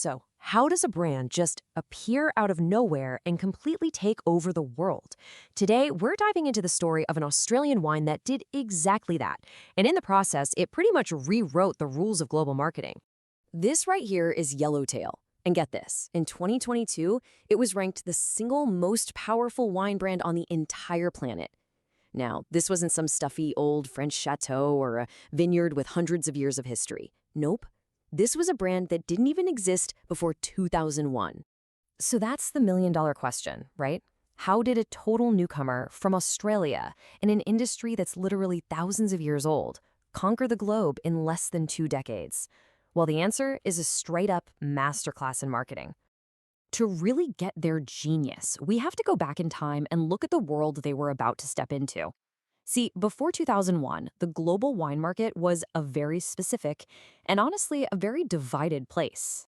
So, how does a brand just appear out of nowhere and completely take over the world? Today, we're diving into the story of an Australian wine that did exactly that. And in the process, it pretty much rewrote the rules of global marketing. This right here is Yellowtail. And get this, in 2022, it was ranked the single most powerful wine brand on the entire planet. Now, this wasn't some stuffy old French chateau or a vineyard with hundreds of years of history. Nope. This was a brand that didn't even exist before 2001. So that's the million-dollar question, right? How did a total newcomer from Australia, in an industry that's literally thousands of years old, conquer the globe in less than 2 decades? Well, the answer is a straight-up masterclass in marketing. To really get their genius, we have to go back in time and look at the world they were about to step into. See, before 2001, the global wine market was a very specific and honestly a very divided place.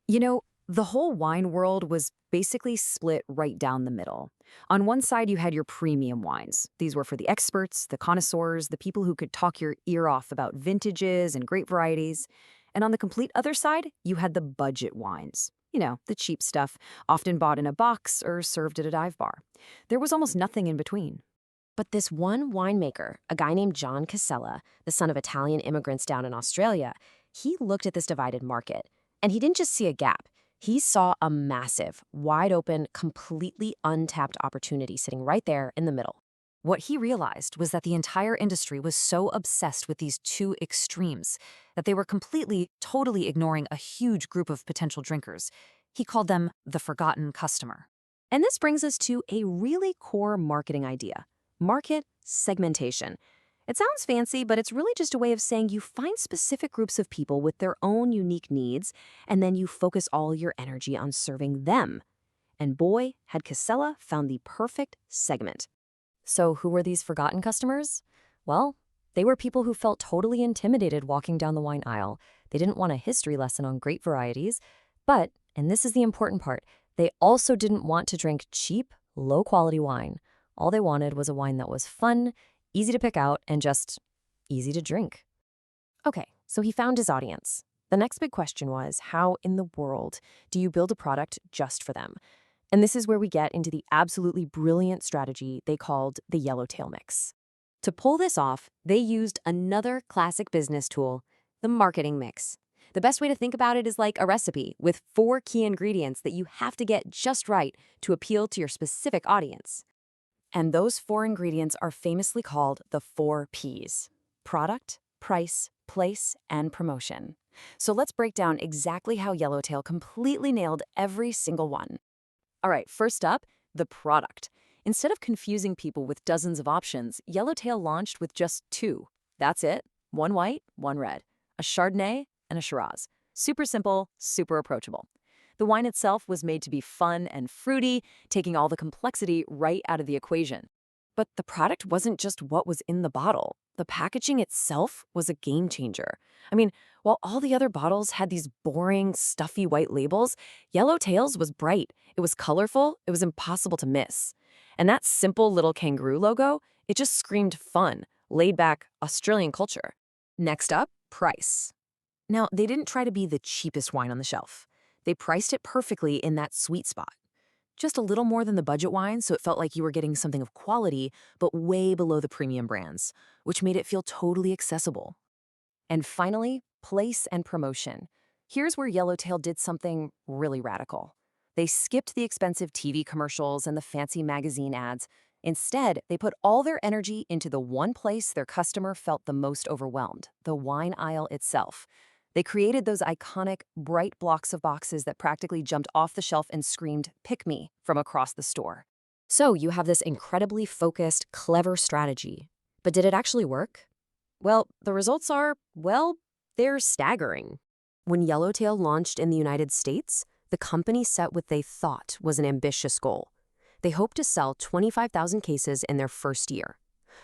The whole wine world was basically split right down the middle. On one side, you had your premium wines. These were for the experts, the connoisseurs, the people who could talk your ear off about vintages and grape varieties. And on the complete other side, you had the budget wines. The cheap stuff, often bought in a box or served at a dive bar. There was almost nothing in between. But this one winemaker, a guy named John Casella, the son of Italian immigrants down in Australia, he looked at this divided market. And he didn't just see a gap. He saw a massive, wide-open, completely untapped opportunity sitting right there in the middle. What he realized was that the entire industry was so obsessed with these two extremes that they were completely, totally ignoring a huge group of potential drinkers. He called them the forgotten customer. And this brings us to a really core marketing idea: market segmentation. It sounds fancy, but it's really just a way of saying you find specific groups of people with their own unique needs, and then you focus all your energy on serving them. And boy, had Casella found the perfect segment. So who were these forgotten customers? Well, they were people who felt totally intimidated walking down the wine aisle. They didn't want a history lesson on grape varieties, but, and this is the important part, they also didn't want to drink cheap, low-quality wine. All they wanted was a wine that was fun, easy to pick out, and just easy to drink. Okay, so he found his audience. The next big question was, how in the world do you build a product just for them? And this is where we get into the absolutely brilliant strategy they called the Yellowtail mix. To pull this off, they used another classic business tool, the marketing mix. The best way to think about it is like a recipe with 4 key ingredients that you have to get just right to appeal to your specific audience. And those 4 ingredients are famously called the 4 Ps: product, price, place, and promotion. So let's break down exactly how Yellowtail completely nailed every single one. All right, first up, the product. Instead of confusing people with dozens of options, Yellowtail launched with just 2. That's it. 1 white, 1 red. A Chardonnay and a Shiraz. Super simple, super approachable. The wine itself was made to be fun and fruity, taking all the complexity right out of the equation. But the product wasn't just what was in the bottle. The packaging itself was a game changer. While all the other bottles had these boring, stuffy white labels, Yellowtail's was bright. It was colorful. It was impossible to miss. And that simple little kangaroo logo, it just screamed fun, laid-back Australian culture. Next up, price. Now, they didn't try to be the cheapest wine on the shelf. They priced it perfectly in that sweet spot. Just a little more than the budget wine, so it felt like you were getting something of quality, but way below the premium brands, which made it feel totally accessible. And finally, place and promotion. Here's where Yellowtail did something really radical. They skipped the expensive TV commercials and the fancy magazine ads. Instead, they put all their energy into the one place their customer felt the most overwhelmed: the wine aisle itself. They created those iconic, bright blocks of boxes that practically jumped off the shelf and screamed, "Pick me," from across the store. So you have this incredibly focused, clever strategy. But did it actually work? Well, the results are, they're staggering. When Yellowtail launched in the United States, the company set what they thought was an ambitious goal. They hoped to sell 25,000 cases in their first year.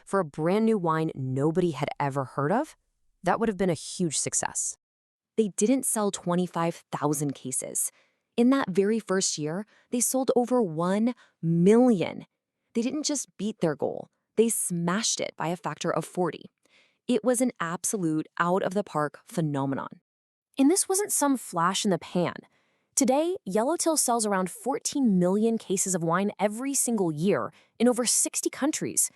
For a brand new wine nobody had ever heard of, that would have been a huge success. They didn't sell 25,000 cases. In that very first year, they sold over 1 million. They didn't just beat their goal, they smashed it by a factor of 40. It was an absolute out-of-the-park phenomenon. And this wasn't some flash in the pan. Today, Yellowtail sells around 14 million cases of wine every single year in over 60 countries.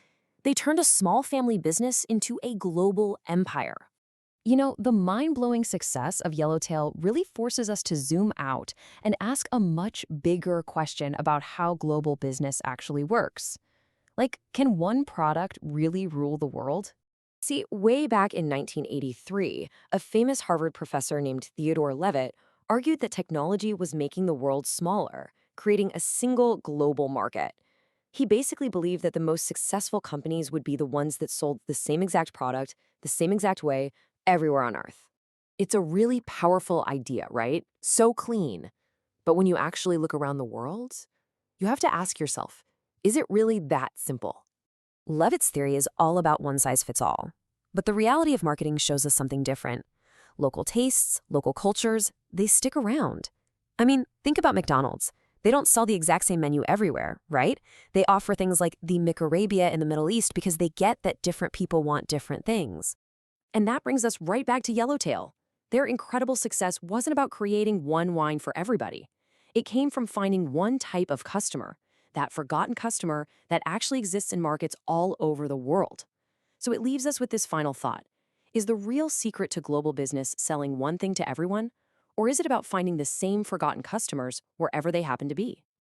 They turned a small family business into a global empire. The mind-blowing success of Yellowtail really forces us to zoom out and ask a much bigger question about how global business actually works. Like, can one product really rule the world? See, way back in 1983, a famous Harvard professor named Theodore Levitt argued that technology was making the world smaller, creating a single global market. He basically believed that the most successful companies would be the ones that sold the same exact product, the same exact way, everywhere on Earth. It's a really powerful idea, right? So clean. But when you actually look around the world, you have to ask yourself, is it really that simple? Levitt's theory is all about one size fits all. But the reality of marketing shows us something different. Local tastes, local cultures, they stick around. I mean, think about McDonald's. They don't sell the exact same menu everywhere, right? They offer things like the McArabia in the Middle East because they get that different people want different things. And that brings us right back to Yellowtail. Their incredible success wasn't about creating one wine for everybody. It came from finding one type of customer, that forgotten customer that actually exists in markets all over the world. So it leaves us with this final thought. Is the real secret to global business selling one thing to everyone? Or is it about finding the same forgotten customers wherever they happen to be?